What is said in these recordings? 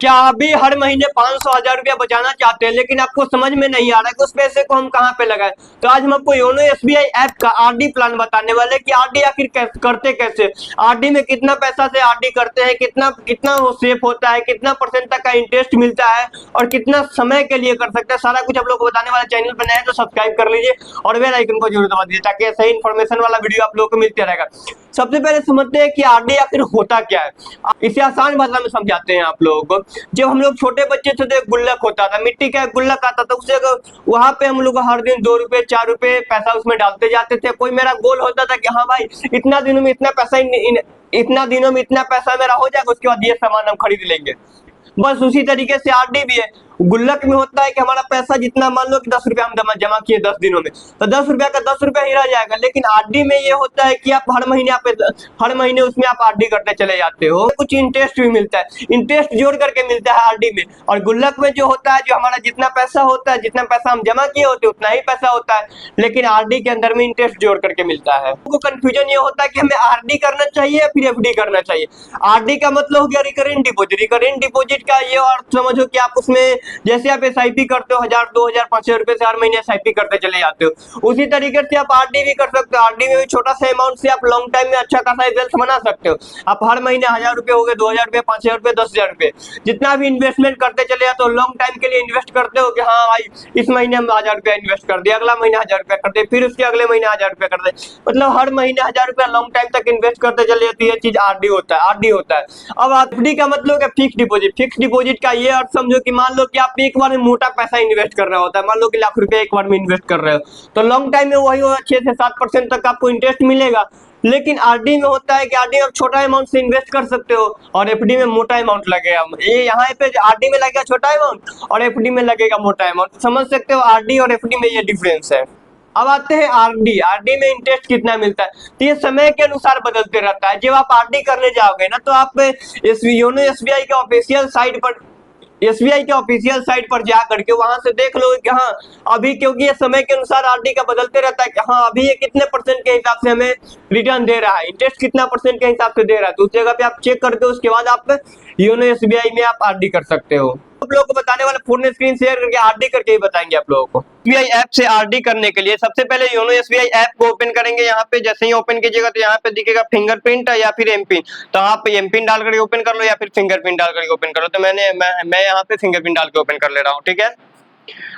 क्या आप भी हर महीने 500 1000 रुपया बचाना चाहते हैं, लेकिन आपको समझ में नहीं आ रहा है कि उस पैसे को हम कहाँ पे लगाएं? तो आज हम आपको योनो एसबीआई ऐप का आरडी प्लान बताने वाले हैं कि आरडी आखिर करते कैसे, आरडी में कितना पैसा से आरडी करते हैं, कितना कितना वो सेफ होता है, कितना परसेंट तक का इंटरेस्ट मिलता है और कितना समय के लिए कर सकते हैं। सारा कुछ आप लोग को बताने वाला। चैनल पर नए हैं तो सब्सक्राइब कर लीजिए और बेल आइकन को जरूर दबा दीजिए ताकि सही इन्फॉर्मेशन वाला वीडियो आप लोगों को मिलते रहेगा। सबसे पहले समझते हैं कि आरडी आखिर होता क्या है। इसे आसान भाषा में समझाते हैं आप लोगों को। जब हम लोग छोटे बच्चे थे तो एक गुल्लक होता था, मिट्टी का एक गुल्लक आता था, उससे वहां पे हम लोग हर दिन 2 रुपए 4 रुपए पैसा उसमें डालते जाते थे। कोई मेरा गोल होता था कि हाँ भाई इतना दिनों में इतना पैसा इतना दिनों में इतना पैसा मेरा हो जाएगा, उसके बाद ये सामान हम खरीद लेंगे। बस उसी तरीके से आरडी भी है। गुल्लक में होता है कि हमारा पैसा जितना, मान लो कि 10 रुपया हम जमा किए 10 दिनों में, तो 10 रुपया का 10 रुपया ही रह जाएगा। लेकिन आरडी में ये होता है कि आप हर महीने उसमें आप आरडी करते चले जाते हो, कुछ इंटरेस्ट भी मिलता है, इंटरेस्ट जोड़ करके मिलता है आरडी में। और गुल्लक में जो होता है, जो हमारा जितना पैसा होता है, जितना पैसा हम जमा किए होते उतना ही पैसा होता है, लेकिन आरडी के अंदर में इंटरेस्ट जोड़ करके मिलता है। तो कंफ्यूजन ये होता है कि हमें आरडी करना चाहिए या फिर एफडी करना चाहिए। आरडी का मतलब हो गया रिकरिंग डिपॉजिट। रिकरिंग डिपॉजिट का ये अर्थ समझो कि आप उसमें जैसे आप एसआईपी करते हो 1000 2000 5000 रुपए से हर महीने एसआईपी करते चले जाते हो, उसी तरीके से आप आरडी भी कर सकते हो। आरडी में भी छोटा सा अमाउंट से आप लॉन्ग टाइम में अच्छा खासा वेल्थ बना सकते हो। आप हर महीने 1000 रुपए हो गए, 2000 रुपए, 5000 रुपए, 10,000 रुपए, जितना भी इन्वेस्टमेंट करते चले जाते हो। लॉन्ग टाइम के लिए इन्वेस्ट करते हो कि हाँ भाई इस महीने हम 1000 रुपया इन्वेस्ट कर दिया, अगला महीने 1000 रुपया कर दे, फिर उसके अगले महीने 1000 रुपया कर दे, मतलब हर महीने 1000 रुपया लॉन्ग टाइम तक इन्वेस्ट करते चले जाते। ये चीज आरडी होता है, आरडी होता है। अब एफडी का मतलब है फिक्स डिपॉजिट। फिक्स डिपॉजिट का ये अर्थ समझो कि मान लो कि आप एक बार में मोटा पैसा इन्वेस्ट कर रहा होता है, मान लो कि लाख रुपए एक बार में इन्वेस्ट कर रहे हो, तो लॉन्ग टाइम में वही 6 से 7% तक आपको इंटरेस्ट मिलेगा। लेकिन आरडी में होता है कि आरडी में आप छोटा अमाउंट से इन्वेस्ट कर सकते हो और एफडी में मोटा अमाउंट लगेगा। ये यहाँ पे आरडी में लगेगा छोटा अमाउंट और एफडी में लगेगा मोटा अमाउंट। समझ सकते हो आरडी और एफडी में ये डिफरेंस है। अब आते हैं आरडी। आरडी में इंटरेस्ट कितना मिलता है, तो ये समय के अनुसार बदलते रहता है। जब आप आरडी करने जाओगे ना, तो आप योनो एसबीआई के ऑफिशियल साइट पर जा करके वहां से देख लो कि हाँ अभी, क्योंकि ये समय के अनुसार आरडी का बदलते रहता है कि हाँ अभी ये कितने परसेंट के हिसाब से हमें रिटर्न दे रहा है, इंटरेस्ट कितना परसेंट के हिसाब से दे रहा है, तो उस जगह पे आप चेक करके उसके बाद आप योनो एसबीआई में आप आरडी कर सकते हो। आप लोगों को बताने वाले फोन स्क्रीन शेयर करके आरडी करके ही बताएंगे आप लोगों को। एसबीआई ऐप से आरडी करने के लिए सबसे पहले योनो एसबीआई ऐप को ओपन करेंगे। यहाँ पे जैसे ही ओपन कीजिएगा तो यहाँ पे दिखेगा फिंगरप्रिंट या फिर एमपिन, तो आप एमपिन डाल करके ओपन कर लो या फिर फिंगरप्रिंट डाल करके ओपन करो। तो मैं यहाँ पे फिंगरप्रिंट डाल के ओपन कर ले रहा हूँ, ठीक है।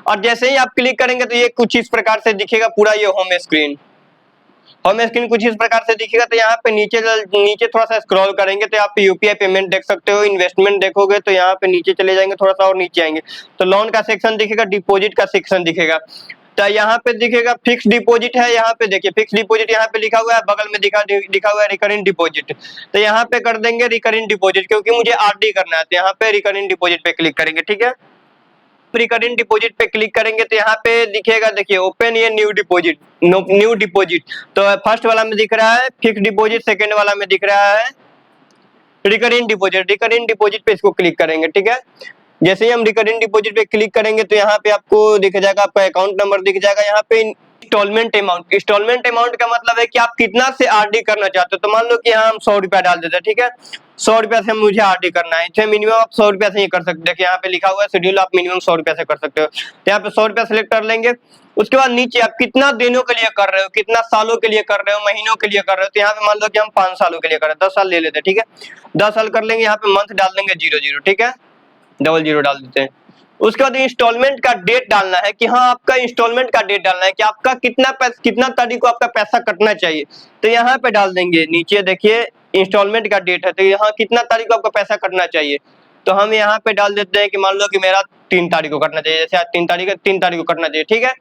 और जैसे ही आप क्लिक करेंगे तो ये कुछ इस प्रकार से दिखेगा पूरा ये होम स्क्रीन कुछ इस प्रकार से दिखेगा। तो यहाँ पे नीचे थोड़ा सा स्क्रॉल करेंगे तो आप यूपीआई पेमेंट देख सकते हो, इन्वेस्टमेंट देखोगे तो यहाँ पे नीचे चले जाएंगे, थोड़ा सा और नीचे आएंगे तो लोन का सेक्शन दिखेगा, डिपॉजिट का सेक्शन दिखेगा। तो यहाँ पे दिखेगा फिक्स डिपॉजिट है, यहाँ पे देखिए फिक्स डिपॉजिट यहाँ पे लिखा हुआ है, बगल में लिखा हुआ है रिकरिंग डिपॉजिट। तो यहाँ पे कर देंगे रिकरिंग डिपॉजिट, क्योंकि मुझे आरडी करना है। तो यहाँ पे रिकरिंग डिपॉजिट पे क्लिक करेंगे, ठीक है। रिकरिंग डिपॉजिट पे क्लिक करेंगे तो यहाँ पे दिखेगा, देखिए ओपन ये न्यू डिपॉजिट। तो फर्स्ट वाला में दिख रहा है फिक्स डिपॉजिट, सेकंड वाला में दिख रहा है रिकरिंग डिपॉजिट पे इसको क्लिक करेंगे, ठीक है। जैसे ही हम रिकरिंग डिपॉजिट पे क्लिक करेंगे तो यहाँ पे आपको दिख जाएगा, आपका अकाउंट नंबर दिख जाएगा। यहाँ पे इंस्टॉलमेंट अमाउंट का मतलब है कि आप कितना से आरडी करना चाहते हो। तो मान लो कि यहाँ हम 100 रुपया डाल देते हैं, ठीक है। 100 रुपया से मुझे आरडी करना है, इसे मिनिमम आप 100 रुपया से ही कर सकते हैं। यहाँ पे लिखा हुआ है शेड्यूल, आप मिनिमम 100 रुपया से कर सकते हो। तो यहाँ पे 100 रुपया सेलेक्ट कर लेंगे। उसके बाद नीचे आप कितना दिनों के लिए कर रहे हो, कितना सालों के लिए कर रहे हो, महीनों के लिए कर रहे हो। तो यहाँ पे मान लो कि हम 5 सालों के लिए कर रहे हैं, 10 साल ले लेते हैं, ठीक है। 10 साल कर लेंगे। यहाँ पे मंथ डाल देंगे 00, ठीक है, 00 डाल देते हैं। उसके बाद इंस्टॉलमेंट का डेट डालना है कि हाँ आपका इंस्टॉलमेंट का डेट डालना है कि आपका कितना तारीख को आपका पैसा कटना चाहिए। तो यहाँ पे डाल देंगे, नीचे देखिए इंस्टॉलमेंट का डेट है, तो यहाँ कितना तारीख को आपका पैसा कटना चाहिए। तो हम यहाँ पे डाल देते हैं कि मान लो कि मेरा 3 तारीख को कटना चाहिए, जैसे आज 3 तारीख है, 3 तारीख को कटना चाहिए, ठीक है।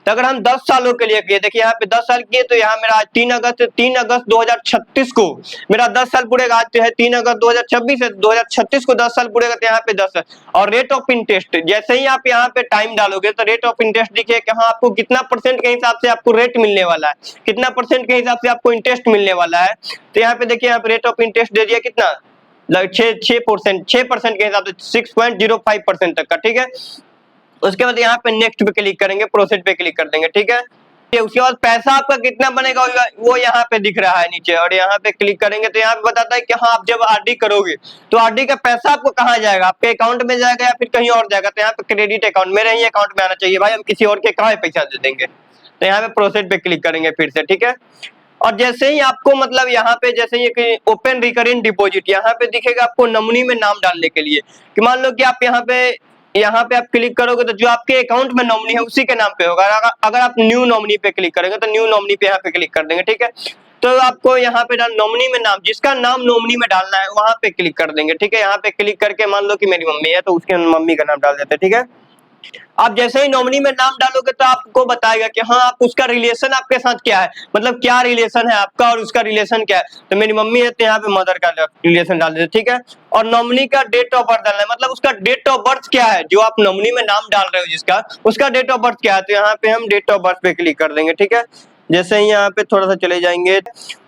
तो अगर हम 10 सालों के लिए किए, देखिए यहाँ पे 10 साल किए, तो यहाँ मेरा आज 3 अगस्त 2036 को मेरा 10 साल पूरेगा। आज है 3 अगस्त 2026 है, 2036 को 10 साल पूरेगा। तो यहाँ पे 10 है। और रेट ऑफ इंटरेस्ट, जैसे ही आप यहाँ पे टाइम डालोगे तो रेट ऑफ इंटरेस्ट दिखे कि हाँ आपको कितना परसेंट के हिसाब से आपको रेट मिलने वाला है, कितना परसेंट के हिसाब से आपको इंटरेस्ट मिलने वाला है। तो यहाँ पे देखिए, यहाँ पे रेट ऑफ इंटरेस्ट दे दिया कितना, 6% के हिसाब से 6.05% तक का, ठीक है। उसके बाद यहाँ पे नेक्स्ट पे क्लिक करेंगे, प्रोसीड पे क्लिक कर देंगे, ठीक है। ठीक है। उसके बाद पैसा आपका कितना बनेगा वो यहाँ पे दिख रहा है नीचे, और यहाँ पे क्लिक करेंगे तो यहाँ पे बताता है कि हाँ आप जब आरडी करोगे तो आरडी का पैसा आपको कहाँ जाएगा, आपके अकाउंट में जाएगा या फिर कहीं और जाएगा। तो यहाँ पे क्रेडिट अकाउंट, मेरे ही अकाउंट में आना चाहिए भाई, हम किसी और के कहाँ पैसा दे देंगे। तो यहाँ पे प्रोसेस पे क्लिक करेंगे फिर से, ठीक है। और जैसे ही आपको मतलब यहाँ पे जैसे ही ओपन रिकरिंग डिपॉजिट यहाँ पे दिखेगा आपको नॉमिनी में नाम डालने के लिए, कि मान लो कि आप यहाँ पे आप क्लिक करोगे तो जो आपके अकाउंट में नॉमिनी है उसी के नाम पे होगा। अगर आप न्यू नॉमिनी पे क्लिक करेंगे तो न्यू नॉमिनी पे यहाँ पे क्लिक कर देंगे, ठीक है। तो आपको यहाँ पे नॉमिनी में नाम, जिसका नाम नॉमिनी में डालना है वहां पे क्लिक कर देंगे, ठीक है। यहाँ पे क्लिक करके मान लो कि मेरी मम्मी है तो उसके मम्मी का नाम डाल देते हैं, ठीक है। आप जैसे ही नॉमिनी में नाम डालोगे तो आपको बताएगा कि हाँ आप उसका रिलेशन आपके साथ क्या है, मतलब क्या रिलेशन है आपका और उसका रिलेशन क्या है। तो मेरी मम्मी है तो यहाँ पे मदर का रिलेशन डाल देते, ठीक है। और नॉमिनी का डेट ऑफ बर्थ डालना है, मतलब उसका डेट ऑफ बर्थ क्या है, जो आप नॉमिनी में नाम डाल रहे हो जिसका, उसका डेट ऑफ बर्थ क्या है। तो यहाँ पे हम डेट ऑफ बर्थ पे क्लिक कर देंगे, ठीक है। जैसे ही यहाँ पे थोड़ा सा चले जाएंगे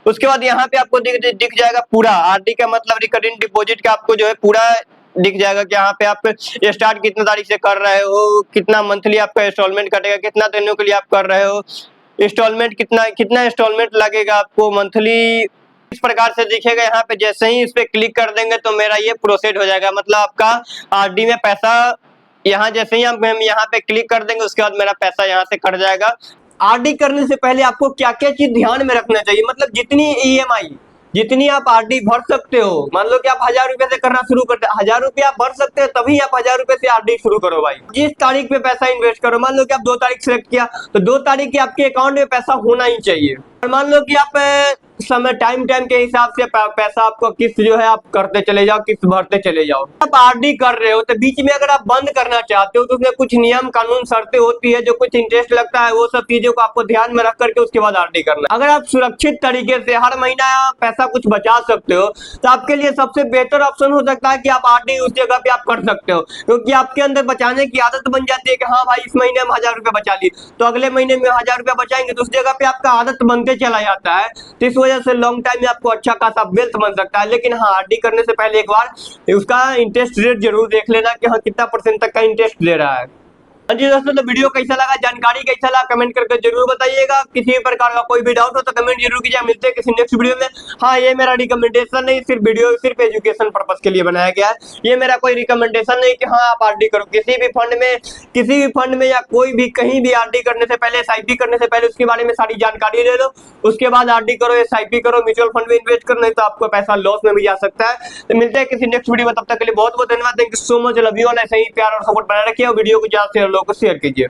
उसके बाद यहाँ पे आपको दिख जाएगा पूरा आरडी का, मतलब रिकरिंग डिपॉजिट का आपको जो है पूरा दिख जाएगा कि यहाँ पे आप स्टार्ट कितने तारीख से कर रहे हो, कितना मंथली आपका इंस्टॉलमेंट कटेगा, कितना दिनों के लिए आप कर रहे हो, इंस्टॉलमेंट कितना इंस्टॉलमेंट लगेगा आपको मंथली, इस प्रकार से दिखेगा। यहाँ पे जैसे ही इस पे क्लिक कर देंगे तो मेरा ये प्रोसेस हो जाएगा, मतलब आपका आरडी में पैसा यहाँ जैसे ही हम यहाँ पे क्लिक कर देंगे उसके बाद मेरा पैसा यहाँ से कट जाएगा। आरडी करने से पहले आपको क्या क्या चीज ध्यान में रखना चाहिए, मतलब जितनी ईएमआई जितनी आप आरडी भर सकते हो, मान लो कि आप 1000 रुपए से करना शुरू करते, 1000 रुपए आप भर सकते हो तभी आप 1000 रुपए से आरडी शुरू करो भाई। जिस तारीख पे पैसा इन्वेस्ट करो, मान लो कि आप 2 तारीख सेलेक्ट किया तो 2 तारीख की आपके अकाउंट में पैसा होना ही चाहिए। और मान लो कि आप समय टाइम के हिसाब से पैसा आपको किस्त जो है आप करते चले जाओ, किस्त भरते चले जाओ। आप आरडी कर रहे हो तो बीच में अगर आप बंद करना चाहते हो तो उसमें कुछ नियम कानून शर्तें होती है, जो कुछ इंटरेस्ट लगता है, वो सब चीजों को आपको ध्यान में रख करके उसके बाद आरडी करना। अगर आप सुरक्षित तरीके से हर महीना पैसा कुछ बचा सकते हो तो आपके लिए सबसे बेहतर ऑप्शन हो सकता है कि आप आरडी उस जगह पे आप कर सकते हो, क्योंकि आपके अंदर बचाने की आदत बन जाती है कि हाँ भाई इस महीने हम 1000 रुपए बचा ली तो अगले महीने में 1000 रुपए बचाएंगे, तो उस जगह पे आपका आदत बनते चला जाता है। तो इस वजह से लॉन्ग टाइम में आपको अच्छा खासा वेल्थ बन सकता है। लेकिन हाँ आरडी करने से पहले एक बार उसका इंटरेस्ट रेट जरूर देख लेना कि हाँ कितना % तक का इंटरेस्ट दे रहा है। जी दोस्तों, तो वीडियो कैसा लगा, जानकारी कैसा लगा, कमेंट करके जरूर बताइएगा। किसी भी प्रकार का कोई भी डाउट हो तो कमेंट जरूर कीजिए। मिलते हैं किसी नेक्स्ट वीडियो में। हाँ ये मेरा रिकमेंडेशन नहीं, सिर्फ वीडियो सिर्फ एजुकेशन पर्पस के लिए बनाया गया है। ये मेरा कोई रिकमेंडेशन नहीं कि हाँ आप आरडी करो। किसी भी फंड में या कोई भी कहीं भी आरडी करने से पहले, एसआईपी करने से पहले उसके बारे में सारी जानकारी ले लो, उसके बाद आरडी करो, एसआईपी करो, म्यूचुअल फंड में इन्वेस्ट करो, नहीं तो आपको पैसा लॉस में भी जा सकता है। तो मिलते हैं किसी नेक्स्ट वीडियो में, तब तक के लिए बहुत बहुत धन्यवाद। Thank you so much, love you all. ऐसे ही प्यार और सपोर्ट बनाए रखिए और वीडियो को ज्यादा से लोगों को शेयर कीजिए।